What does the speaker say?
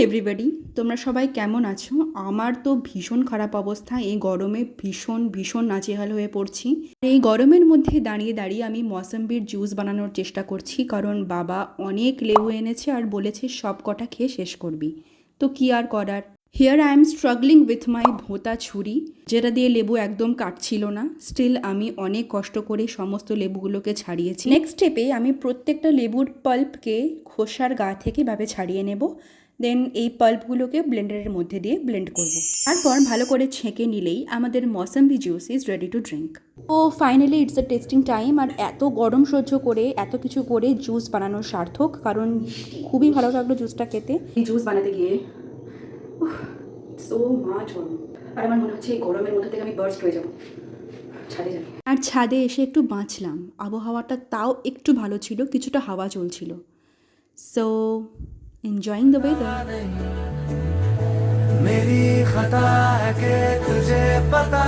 Everybody, তোমরা সবাই কেমন আছো? আমার তো ভীষণ খারাপ অবস্থা। এই গরমে ভীষণ ভীষণ নাজেহাল হয়ে পড়ছি। এই গরমের মধ্যে দাঁড়িয়ে দাঁড়িয়ে আমি মৌসম্বির জুস বানানোর চেষ্টা করছি, কারণ বাবা অনেক লেবু এনেছে আর বলেছে সব কটা খেয়ে শেষ করবি। তো কি আর করার। Here I am struggling with my ভোঁতা ছুরি, যেটা দিয়ে লেবু একদম কাটছিল না। স্টিল আমি অনেক কষ্ট করে সমস্ত লেবুগুলোকে ছাড়িয়েছি। নেক্সট স্টেপে আমি প্রত্যেকটা লেবুর পাল্পকে খোসার গা থেকে ভাবে ছাড়িয়ে নেব। দেন এই পাল্পগুলোকে ব্লেন্ডারের মধ্যে দিয়ে ব্লেন্ড করব। তারপর ভালো করে ছেঁকে নিলেই আমাদের mosambi juice is ready to drink. ও finally it's a tasting time. আর এত গরম সহ্য করে এত কিছু করে জুস বানানোর সার্থক, কারণ খুবই ভালো লাগলো জুসটা খেতে। এই জুস বানাতে গিয়ে সো মাচ গরম, আর আমার মনে হচ্ছে এই গরমের মধ্যে থেকে আমি বার্স্ট হয়ে যাবো। ছাদে যাবো। আর ছাদে এসে একটু বাঁচলাম। আবহাওয়াটা তাও একটু ভালো ছিল, কিছুটা হাওয়া চলছিল। So enjoying the weather. मेरी खता है कि तुझे पता